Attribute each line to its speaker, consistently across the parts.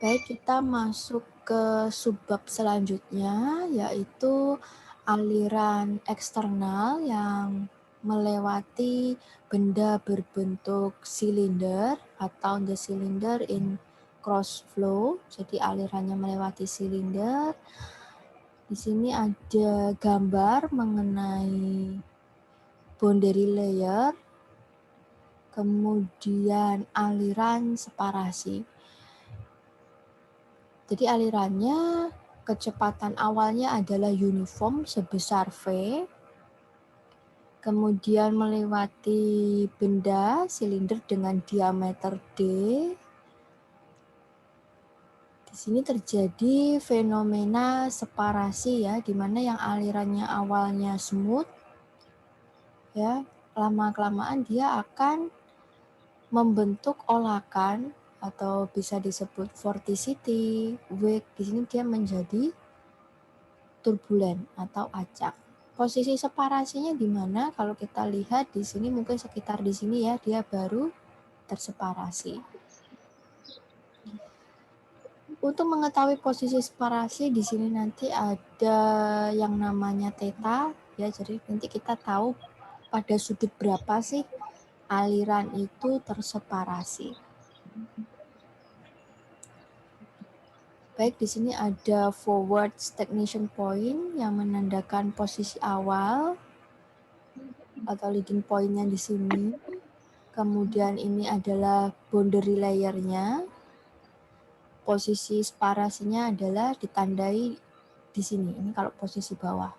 Speaker 1: Baik, kita masuk ke subbab selanjutnya, yaitu aliran eksternal yang melewati benda berbentuk silinder atau the cylinder in cross flow. Jadi alirannya melewati silinder. Di sini ada gambar mengenai boundary layer, kemudian aliran separasi. Jadi alirannya, kecepatan awalnya adalah uniform sebesar V, kemudian melewati benda silinder dengan diameter D. Di sini terjadi fenomena separasi ya, di mana yang alirannya awalnya smooth, ya, lama-kelamaan dia akan membentuk olakan atau bisa disebut vorticity, wake. Di sini dia menjadi turbulen atau acak. Posisi separasinya di mana? Kalau kita lihat di sini mungkin sekitar di sini ya, dia baru terseparasi. Untuk mengetahui posisi separasi di sini nanti ada yang namanya theta ya, jadi nanti kita tahu pada sudut berapa sih aliran itu terseparasi. Baik, di sini ada forward stagnation point yang menandakan posisi awal atau leading point-nya di sini. Kemudian ini adalah boundary layer-nya. Posisi separasinya adalah ditandai di sini. Ini kalau posisi bawah.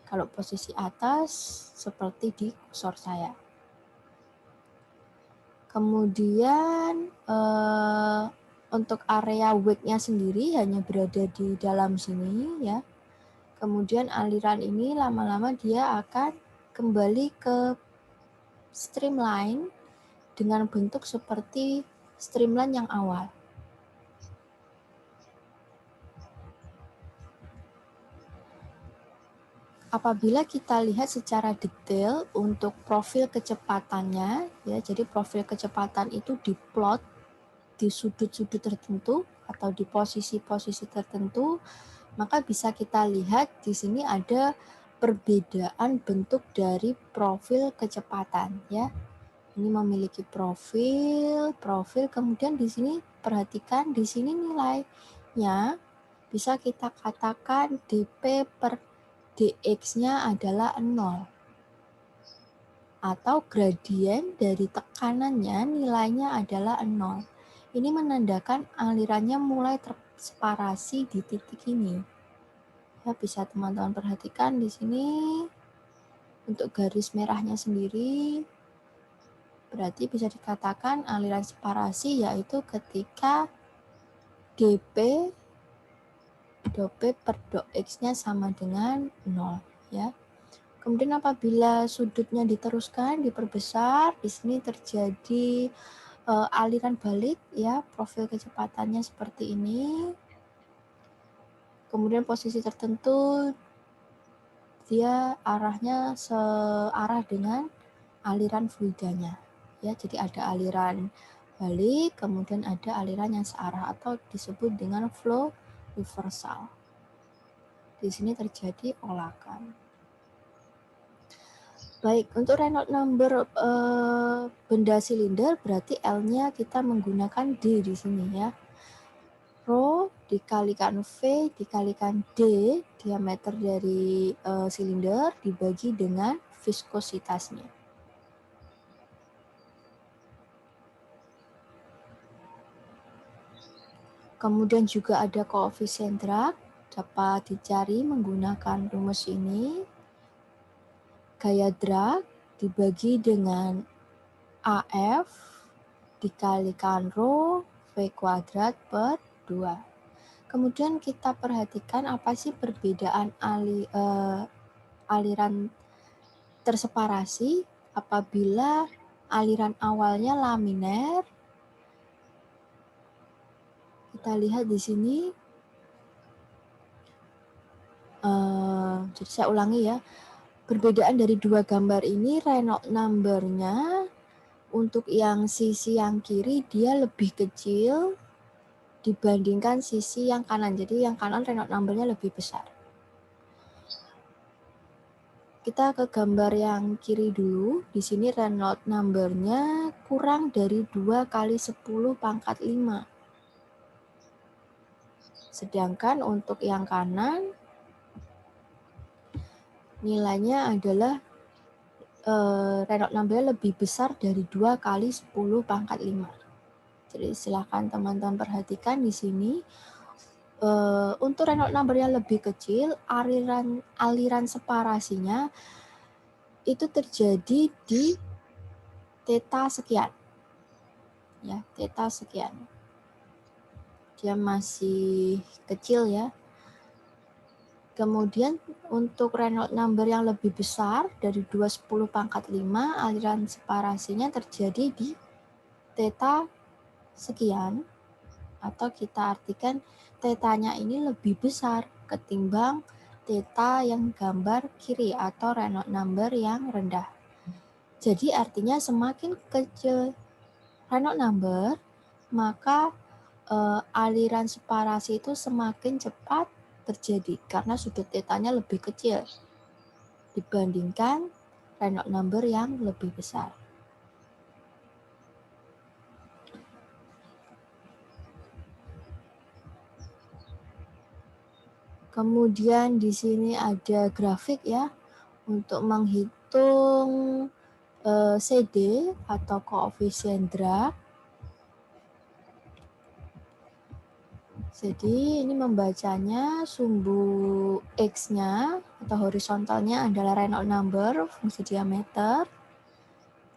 Speaker 1: Kalau posisi atas seperti di kursor saya. Kemudian untuk area wake-nya sendiri hanya berada di dalam sini ya. Kemudian aliran ini lama-lama dia akan kembali ke streamline dengan bentuk seperti streamline yang awal. Apabila kita lihat secara detail untuk profil kecepatannya, ya, jadi profil kecepatan itu diplot di sudut-sudut tertentu atau di posisi-posisi tertentu, maka bisa kita lihat di sini ada perbedaan bentuk dari profil kecepatan, ya. Ini memiliki profil, kemudian di sini perhatikan di sini nilainya bisa kita katakan dp per dx-nya adalah 0. Atau gradien dari tekanannya nilainya adalah 0. Ini menandakan alirannya mulai terseparasi di titik ini. Ya, bisa teman-teman perhatikan di sini untuk garis merahnya sendiri. Berarti bisa dikatakan aliran separasi yaitu ketika dp per dx-nya sama dengan 0 ya. Kemudian apabila sudutnya diteruskan, diperbesar, di sini terjadi aliran balik ya, profil kecepatannya seperti ini. Kemudian posisi tertentu dia arahnya searah dengan aliran fluidanya. Ya, jadi ada aliran balik, kemudian ada aliran yang searah atau disebut dengan flow reversal. Di sini terjadi olakan. Baik, untuk Reynolds number benda silinder berarti L-nya kita menggunakan D di sini ya. Rho dikalikan V dikalikan D, diameter dari silinder dibagi dengan viskositasnya. Kemudian juga ada koefisien drag, dapat dicari menggunakan rumus ini. Gaya drag dibagi dengan AF dikalikan rho V kuadrat per 2. Kemudian kita perhatikan apa sih perbedaan aliran terseparasi apabila aliran awalnya laminer. Kita lihat di sini. Jadi saya ulangi ya. Perbedaan dari dua gambar ini, Reynolds number-nya untuk yang sisi yang kiri dia lebih kecil dibandingkan sisi yang kanan. Jadi yang kanan Reynolds number-nya lebih besar. Kita ke gambar yang kiri dulu. Di sini Reynolds number-nya kurang dari 2 kali 10 pangkat 5. Sedangkan untuk yang kanan, nilainya adalah Reynolds number-nya lebih besar dari 2 kali 10 pangkat 5. Jadi silahkan teman-teman perhatikan di sini. Untuk Reynolds number-nya lebih kecil, aliran separasinya itu terjadi di theta sekian. Ya, theta sekian. Dia masih kecil ya. Kemudian untuk Reynolds number yang lebih besar dari 2/10 pangkat 5, aliran separasinya terjadi di theta sekian, atau kita artikan tetanya ini lebih besar ketimbang theta yang gambar kiri atau Reynolds number yang rendah. Jadi artinya semakin kecil Reynolds number, maka aliran separasi itu semakin cepat terjadi karena sudut tetanya lebih kecil dibandingkan Reynolds number yang lebih besar. Kemudian di sini ada grafik ya untuk menghitung CD atau koefisien drag. Jadi ini membacanya sumbu X-nya atau horizontalnya adalah Reynolds number, fungsi diameter.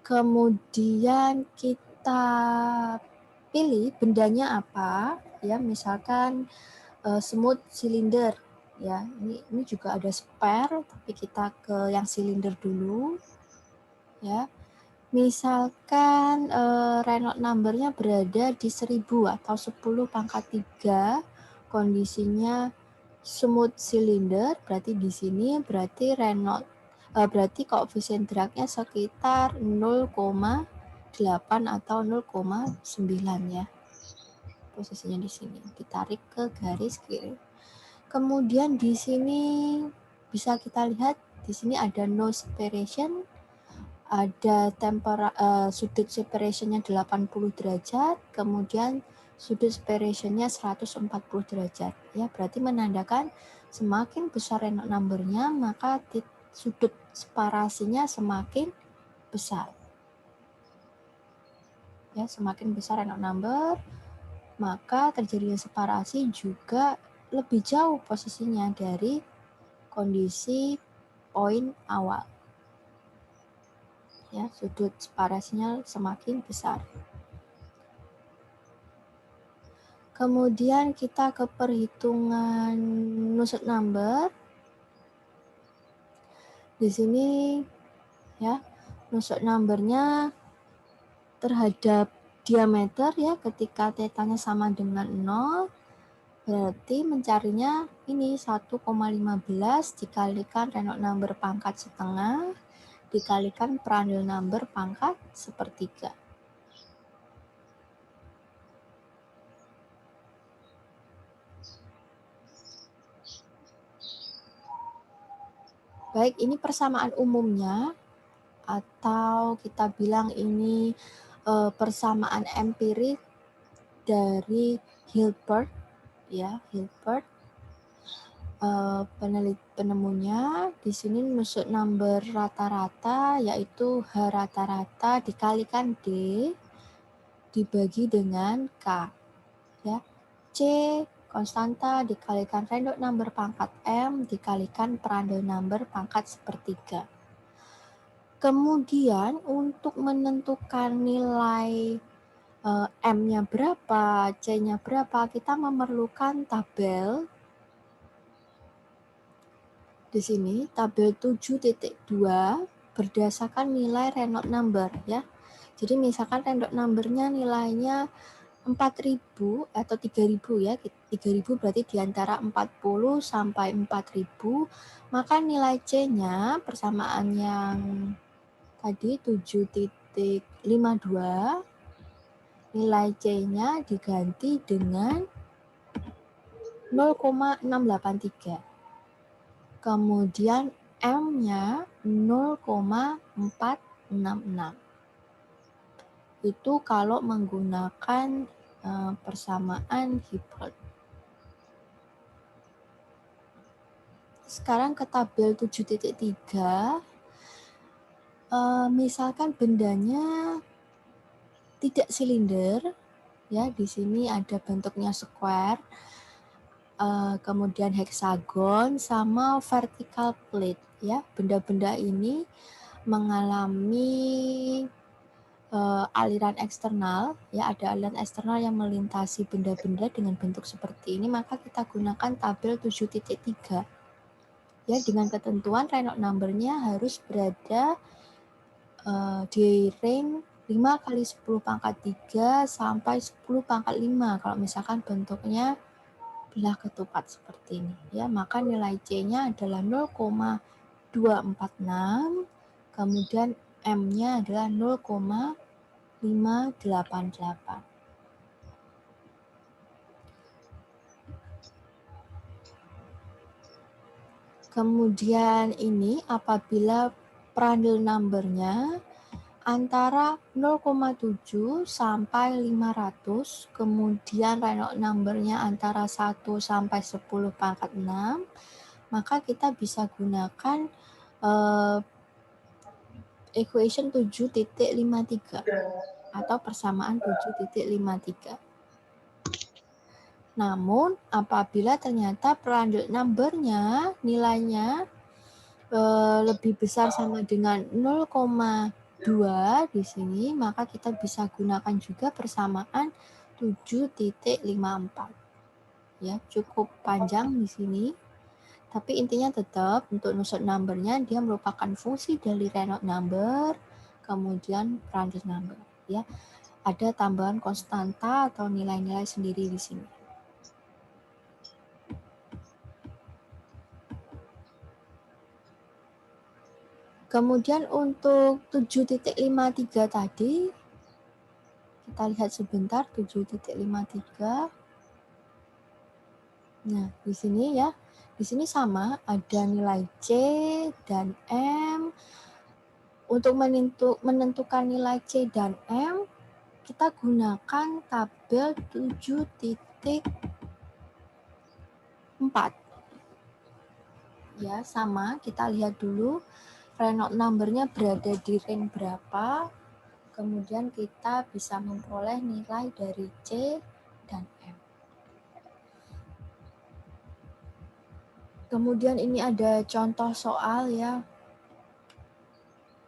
Speaker 1: Kemudian kita pilih bendanya apa, ya misalkan smooth cylinder. Ya, ini juga ada spare, tapi kita ke yang silinder dulu. Ya, misalkan Reynolds number-nya berada di 1000 atau 10 pangkat 3, kondisinya smooth cylinder, berarti di sini berarti berarti koefisien drag-nya sekitar 0,8 atau 0,9 ya. Posisinya di sini. Ditarik ke garis kiri. Kemudian di sini bisa kita lihat di sini ada no separation, ada sudut separationnya 80 derajat, kemudian sudut separationnya 140 derajat. Ya, berarti menandakan semakin besar Reynolds number-nya, maka sudut separasinya semakin besar. Ya, semakin besar Reynolds number, maka terjadinya separasi juga lebih jauh posisinya dari kondisi poin awal. Ya, sudut separasinya semakin besar. Kemudian kita ke perhitungan nusuk number. Di sini ya, nusuk number-nya terhadap diameter ya, ketika tetanya sama dengan 0, berarti mencarinya ini 1,15 dikalikan Reynolds number pangkat setengah dikalikan Prandtl number pangkat sepertiga. Baik, ini persamaan umumnya atau kita bilang ini persamaan empirik dari Hilbert ya, Hilbert penemunya. Di sini nusuk number rata-rata yaitu H rata-rata dikalikan D dibagi dengan K ya. C konstanta dikalikan Reynolds number pangkat M dikalikan Prandtl number pangkat sepertiga. Kemudian untuk menentukan nilai M-nya berapa, C-nya berapa, kita memerlukan tabel. Di sini tabel 7.2 berdasarkan nilai Reynolds number ya. Jadi misalkan Reynolds number-nya nilainya 4000 atau 3000 ya. 3000 berarti di antara 40 sampai 4000, maka nilai C-nya persamaan yang tadi 7.52, nilai C-nya diganti dengan 0,683. Kemudian M-nya 0,466. Itu kalau menggunakan persamaan Hilbert. Sekarang ke tabel 7.3. Misalkan bendanya tidak silinder, ya di sini ada bentuknya square, kemudian heksagon sama vertical plate, ya. Benda-benda ini mengalami aliran eksternal, ya ada aliran eksternal yang melintasi benda-benda dengan bentuk seperti ini, maka kita gunakan tabel 7.3. Ya, dengan ketentuan Reynolds number-nya harus berada di range 5 kali 10 pangkat 3 sampai 10 pangkat 5 kalau misalkan bentuknya belah ketupat seperti ini, ya. Maka nilai C-nya adalah 0,246, kemudian M-nya adalah 0,588. Kemudian ini apabila Prandtl number-nya antara 0,7 sampai 500, kemudian Reynolds number-nya antara 1 sampai 10 pangkat 6, maka kita bisa gunakan equation 7.53 atau persamaan 7.53. Namun, apabila ternyata Prandtl number-nya nilainya lebih besar sama dengan 0,2 di sini, maka kita bisa gunakan juga persamaan 7.54. Ya, cukup panjang di sini. Tapi intinya tetap untuk Nusselt number-nya dia merupakan fungsi dari Reynolds number, kemudian Prandtl number. Ya, ada tambahan konstanta atau nilai-nilai sendiri di sini. Kemudian untuk 7.53 tadi, kita lihat sebentar 7.53. Nah, di sini ya, di sini sama ada nilai C dan M. Untuk menentukan nilai C dan M, kita gunakan tabel 7.4. Ya, sama, kita lihat dulu Reynolds number-nya berada di range berapa, kemudian kita bisa memperoleh nilai dari C dan M. Kemudian ini ada contoh soal ya,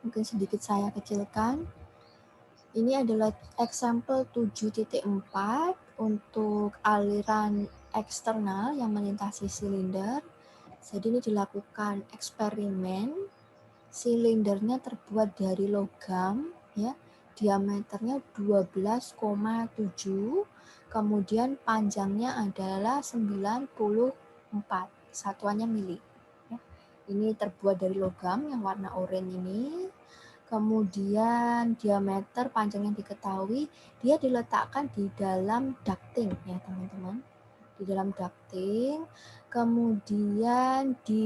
Speaker 1: mungkin sedikit saya kecilkan. Ini adalah example 7.4 untuk aliran eksternal yang melintasi silinder. Jadi ini dilakukan eksperimen. Silindernya terbuat dari logam, ya, diameternya 12,7, kemudian panjangnya adalah 94, satuannya mili. Ya. Ini terbuat dari logam yang warna oranye ini. Kemudian diameter panjang yang diketahui, dia diletakkan di dalam ducting, ya teman-teman. Di dalam ducting, kemudian di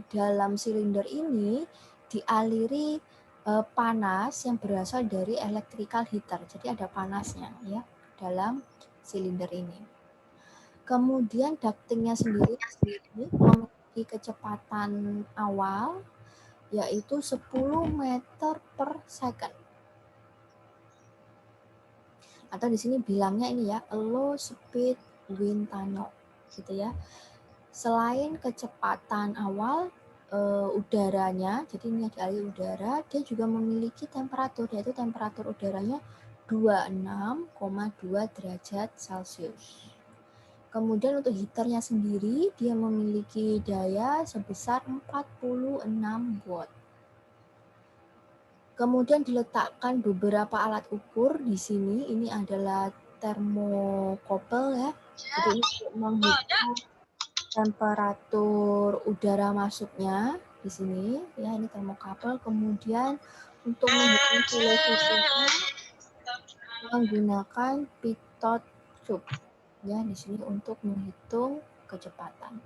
Speaker 1: dalam silinder ini dialiri panas yang berasal dari electrical heater. Jadi ada panasnya ya dalam silinder ini. Kemudian ductingnya sendiri memiliki kecepatan awal yaitu 10 meter per second. Atau di sini bilangnya ini ya, low speed wind tunnel gitu ya. Selain kecepatan awal udaranya, jadi ini dialiri udara, dia juga memiliki temperatur, yaitu temperatur udaranya 26,2 derajat Celcius. Kemudian untuk heaternya sendiri, dia memiliki daya sebesar 46 watt. Kemudian diletakkan beberapa alat ukur di sini. Ini adalah thermocouple ya. Jadi ini untuk menghitung temperatur udara masuknya di sini ya, ini thermocouple. Kemudian untuk menghitung velocity-nya menggunakan pitot tube Ya, di sini untuk menghitung kecepatan.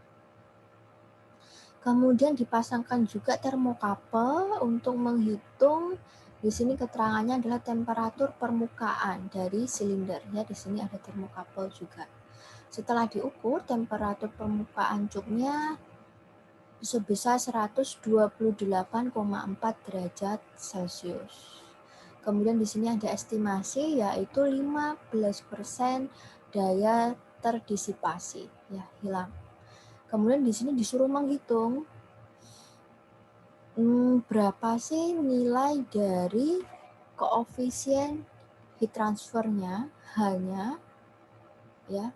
Speaker 1: Kemudian dipasangkan juga termokapel untuk menghitung. Di sini keterangannya adalah temperatur permukaan dari silinder. Ya, di sini ada termokapel juga. Setelah diukur, temperatur permukaan cupnya sebesar 128,4 derajat Celcius. Kemudian di sini ada estimasi yaitu 15% daya terdisipasi, ya, hilang. Kemudian di sini disuruh menghitung berapa sih nilai dari koefisien heat transfernya hanya, ya,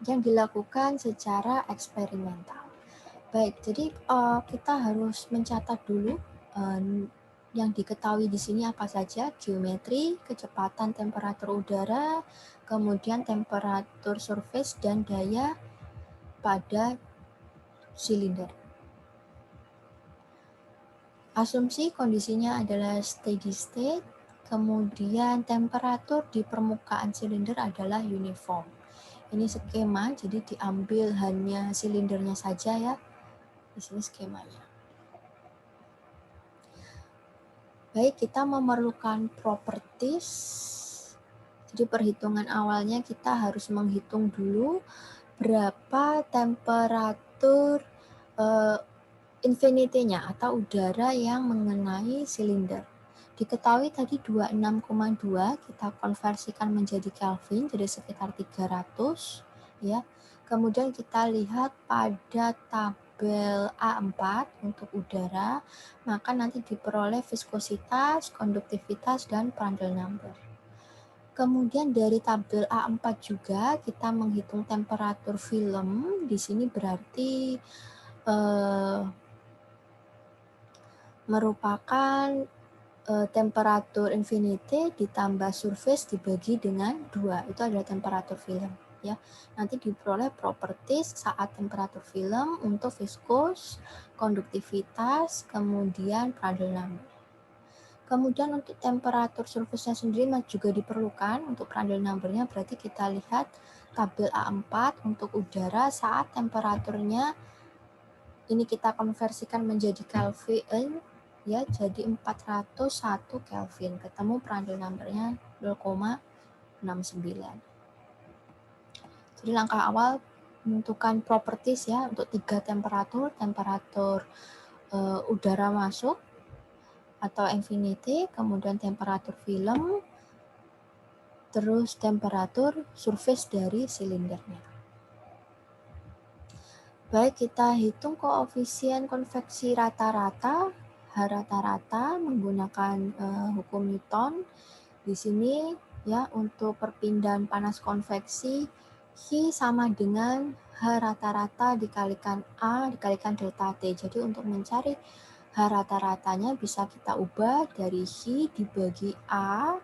Speaker 1: yang dilakukan secara eksperimental. Baik, jadi kita harus mencatat dulu yang diketahui di sini apa saja: geometri, kecepatan temperatur udara, kemudian temperatur surface dan daya pada silinder. Asumsi kondisinya adalah steady state, kemudian temperatur di permukaan silinder adalah uniform. Ini skema, jadi diambil hanya silindernya saja ya. Di sini skemanya. Baik, kita memerlukan properties. Jadi perhitungan awalnya kita harus menghitung dulu berapa temperatur infinity-nya atau udara yang mengenai silinder. Diketahui tadi 26,2, kita konversikan menjadi Kelvin, jadi sekitar 300 ya. Kemudian kita lihat pada tabel A4 untuk udara, maka nanti diperoleh viskositas, konduktivitas, dan Prandtl number. Kemudian dari tabel A4 juga kita menghitung temperatur film. Di sini berarti merupakan temperatur infinity ditambah surface dibagi dengan 2. Itu adalah temperatur film. Ya, nanti diperoleh properties saat temperatur film untuk viskos, konduktivitas, kemudian Prandtl number. Kemudian untuk temperatur surface-nya sendiri juga diperlukan untuk Prandtl number-nya, berarti kita lihat tabel A4 untuk udara saat temperaturnya ini kita konversikan menjadi Kelvin, ya, jadi 401 Kelvin. Ketemu Prandtl number-nya 0,69. Jadi langkah awal menentukan properties ya untuk 3 temperatur udara masuk atau infinity, kemudian temperatur film, terus temperatur surface dari silindernya. Baik, kita hitung koefisien konveksi rata-rata, H rata-rata menggunakan hukum Newton. Di sini ya untuk perpindahan panas konveksi, H sama dengan H rata-rata dikalikan A dikalikan delta T. Jadi untuk mencari H rata-ratanya bisa kita ubah dari H dibagi A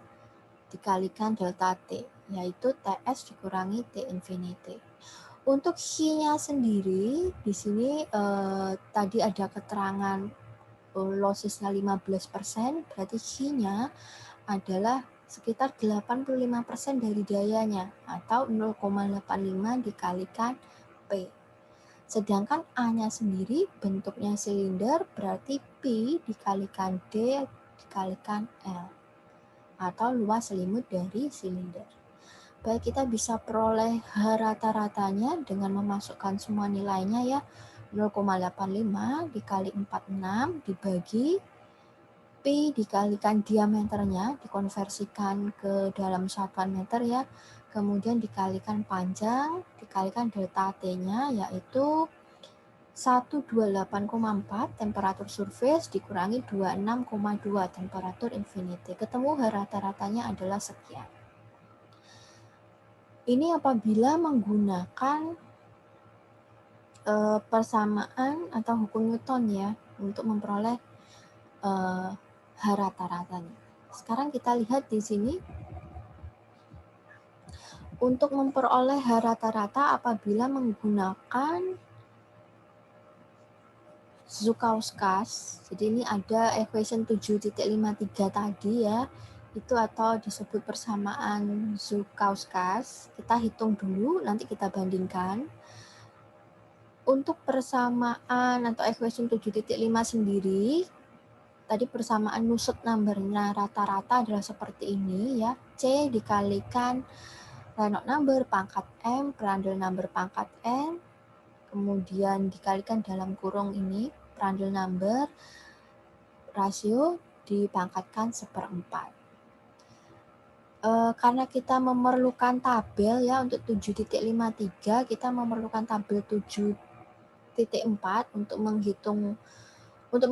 Speaker 1: dikalikan delta T, yaitu TS dikurangi T infinity. Untuk H-nya sendiri, di sini tadi ada keterangan lossesnya 15%, berarti H-nya adalah sekitar 85% dari dayanya, atau 0,85 dikalikan P. Sedangkan A-nya sendiri bentuknya silinder, berarti P dikalikan D dikalikan L, atau luas selimut dari silinder. Baik, kita bisa peroleh H rata-ratanya dengan memasukkan semua nilainya ya. 0,85 dikali 46 dibagi P dikalikan diameternya, dikonversikan ke dalam satuan meter ya. Kemudian dikalikan panjang, dikalikan delta T-nya yaitu 128,4 temperatur surface dikurangi 26,2 temperatur infinity. Ketemu H rata-ratanya adalah sekian. Ini apabila menggunakan persamaan atau hukum Newton ya untuk memperoleh H rata-ratanya. Sekarang kita lihat di sini untuk memperoleh H rata-rata apabila menggunakan Zhukauskas. Jadi ini ada equation 7.53 tadi ya. itu atau disebut persamaan Zhukauskas. Kita hitung dulu, nanti kita bandingkan. Untuk persamaan atau equation 7.5 sendiri, tadi persamaan nusuk numbernya rata-rata adalah seperti ini ya. C dikalikan Reynolds number pangkat M, Prandtl number pangkat N, kemudian dikalikan dalam kurung ini Prandtl number, rasio dipangkatkan 1/4. Karena kita memerlukan tabel ya untuk 7.53, kita memerlukan tabel 7.4 untuk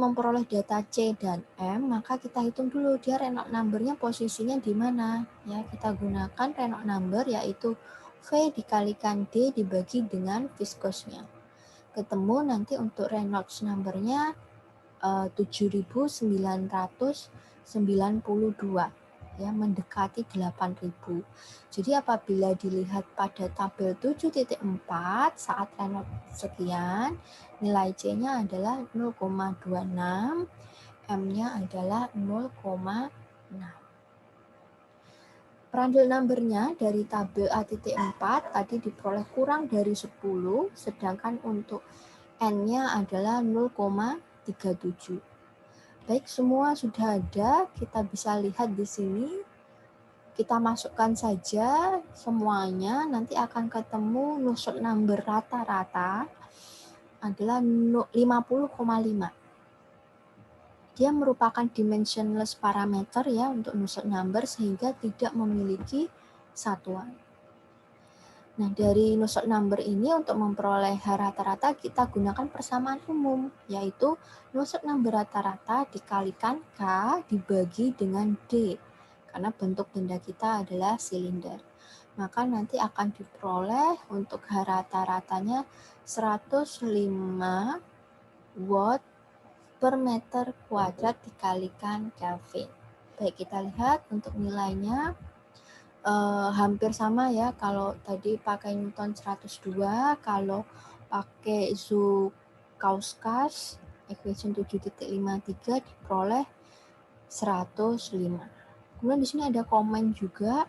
Speaker 1: memperoleh data C dan M, maka kita hitung dulu dia Reynolds number-nya posisinya di mana. Ya, kita gunakan Reynolds number yaitu V dikalikan D dibagi dengan viskosnya. Ketemu nanti untuk Reynolds number-nya 7.992 ya, mendekati 8.000. Jadi apabila dilihat pada tabel 7.4 saat Reynolds sekian, nilai C-nya adalah 0,26, M-nya adalah 0,6. Prandtl number-nya dari tabel A.4 tadi diperoleh kurang dari 10, sedangkan untuk N-nya adalah 0,37. Baik, semua sudah ada, kita bisa lihat di sini. Kita masukkan saja semuanya, nanti akan ketemu nusuk number rata-rata adalah 50,5. Dia merupakan dimensionless parameter ya untuk nusuk number sehingga tidak memiliki satuan. Nah, dari nusuk number ini untuk memperoleh H rata-rata kita gunakan persamaan umum, yaitu nusuk number rata-rata dikalikan K dibagi dengan D, karena bentuk benda kita adalah silinder. Maka nanti akan diperoleh untuk H rata-ratanya 105 watt per meter kuadrat dikalikan Kelvin. Baik, kita lihat untuk nilainya. Hampir sama ya, kalau tadi pakai Newton 102, kalau pakai Zhukauskas equation 7.53 diperoleh 105. Kemudian di sini ada komen juga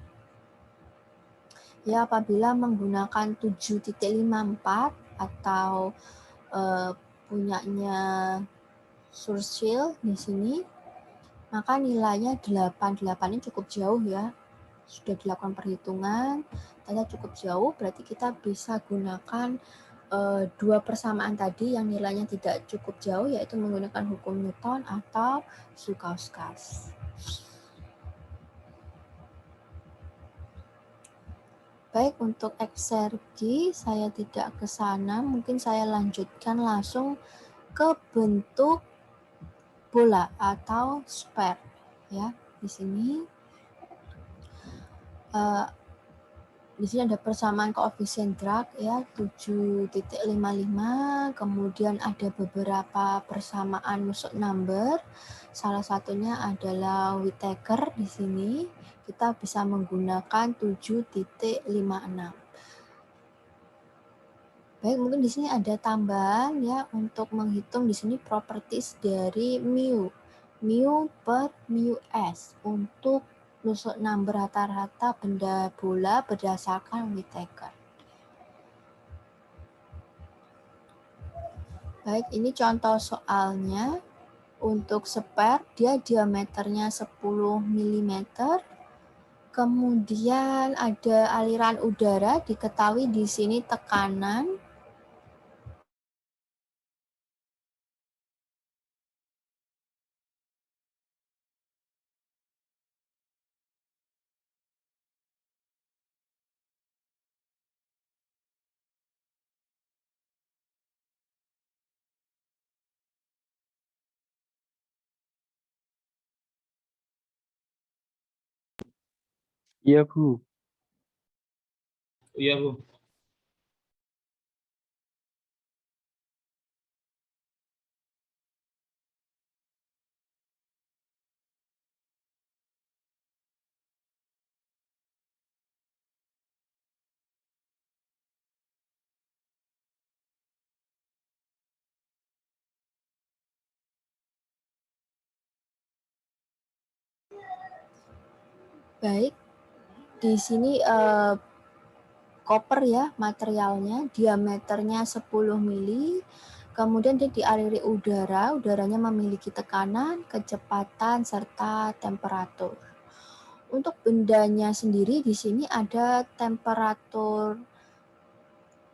Speaker 1: ya, apabila menggunakan 7.54 atau punyanya Schwarzschild di sini, maka nilainya 88 ini cukup jauh ya. Sudah dilakukan perhitungan, ternyata cukup jauh, berarti kita bisa gunakan dua persamaan tadi yang nilainya tidak cukup jauh, yaitu menggunakan hukum Newton atau Zhukauskas. Baik, untuk eksergi saya tidak ke sana, mungkin saya lanjutkan langsung ke bentuk bola atau sphere ya. Di sini ada persamaan koefisien Drag ya 7.55, kemudian ada beberapa persamaan nusuk number. Salah satunya adalah Whittaker di sini. Kita bisa menggunakan 7.56. Baik, mungkin di sini ada tambahan ya untuk menghitung di sini properties dari mu per mu s untuk nusuk number rata-rata benda bola berdasarkan Whittaker. Baik, ini contoh soalnya. Untuk sphere, dia diameternya 10 mm. Kemudian ada aliran udara, diketahui di sini tekanan.
Speaker 2: Iya, Bu.
Speaker 3: Iya, Bu.
Speaker 1: Baik, di sini koper ya materialnya, diameternya 10 mili, kemudian dia dialiri udara, udaranya memiliki tekanan, kecepatan, serta temperatur. Untuk bendanya sendiri di sini ada temperatur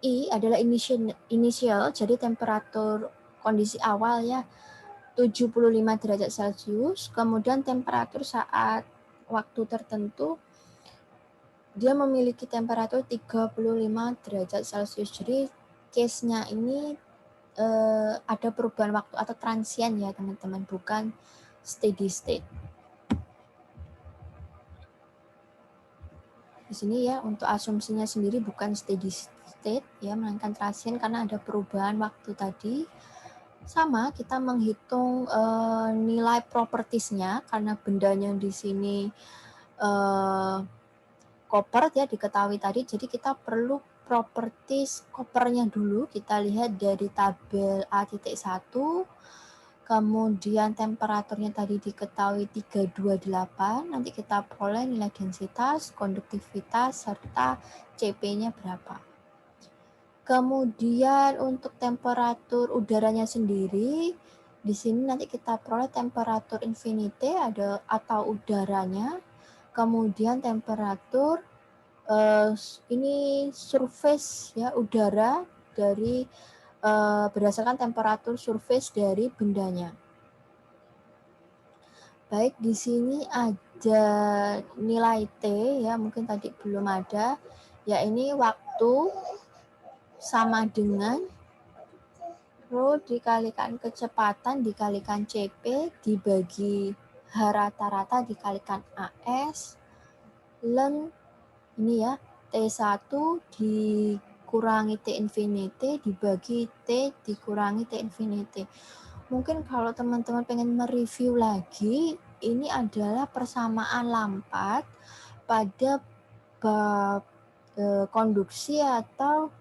Speaker 1: I adalah initial, jadi temperatur kondisi awal ya, 75 derajat Celcius, kemudian temperatur saat waktu tertentu dia memiliki temperatur 35 derajat Celcius. Jadi case-nya ini ada perubahan waktu atau transient ya teman-teman, bukan steady state. Di sini ya untuk asumsinya sendiri bukan steady state ya, melainkan transient karena ada perubahan waktu tadi. Sama, kita menghitung nilai propertiesnya karena bendanya di sini koper ya diketahui tadi, jadi kita perlu properties kopernya dulu. Kita lihat dari tabel A.1, kemudian temperaturnya tadi diketahui 328, nanti kita peroleh nilai densitas, konduktivitas, serta CP-nya berapa. Kemudian untuk temperatur udaranya sendiri, di sini nanti kita peroleh temperatur infinity atau udaranya, kemudian temperatur ini surface ya udara dari berdasarkan temperatur surface dari bendanya. Baik, di sini ada nilai T ya, mungkin tadi belum ada. Ya ini waktu sama dengan Rho dikalikan kecepatan dikalikan CP dibagi H rata-rata dikalikan AS ln ini ya T1 dikurangi T infinity dibagi T dikurangi T infinity. Mungkin kalau teman-teman pengen mereview lagi, ini adalah persamaan lampat pada bab konduksi atau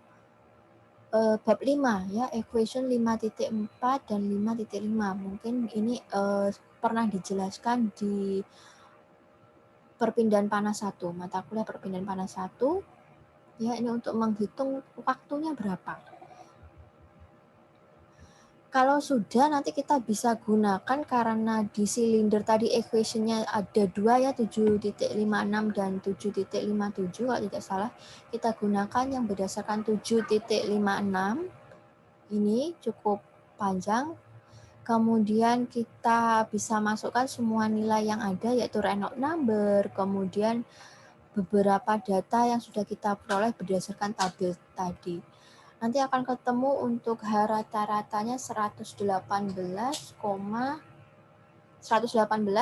Speaker 1: bab 5 ya, equation 5.4 dan 5.5. Mungkin ini pernah dijelaskan di perpindahan panas 1, mata kuliah perpindahan panas 1. Ya, ini untuk menghitung waktunya berapa. Kalau sudah nanti kita bisa gunakan karena di silinder tadi equation-nya ada 2 ya, 7.56 dan 7.57 kalau tidak salah. Kita gunakan yang berdasarkan 7.56. Ini cukup panjang. Kemudian kita bisa masukkan semua nilai yang ada yaitu Reynolds number, kemudian beberapa data yang sudah kita peroleh berdasarkan tabel tadi. Nanti akan ketemu untuk H rata-ratanya 118,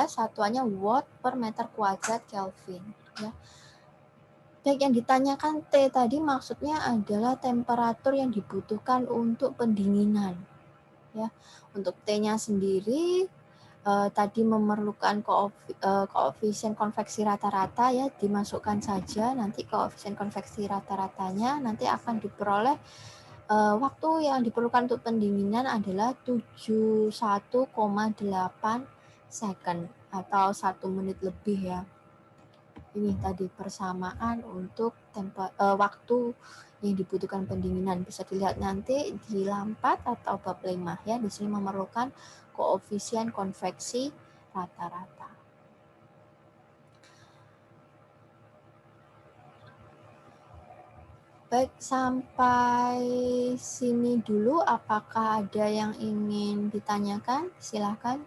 Speaker 1: satuannya watt per meter kuadrat Kelvin. Ya. Baik, yang ditanyakan T tadi maksudnya adalah temperatur yang dibutuhkan untuk pendinginan. Ya, untuk T-nya sendiri tadi memerlukan koefisien konveksi rata-rata ya, dimasukkan saja nanti koefisien konveksi rata-ratanya nanti akan diperoleh waktu yang diperlukan untuk pendinginan adalah 71,8 second atau 1 menit lebih ya. Ini tadi persamaan untuk waktu yang dibutuhkan pendinginan. Bisa dilihat nanti di lampat atau bab 5 ya. Di sini memerlukan koefisien konveksi rata-rata. Baik, sampai sini dulu. Apakah ada yang ingin ditanyakan? Silakan.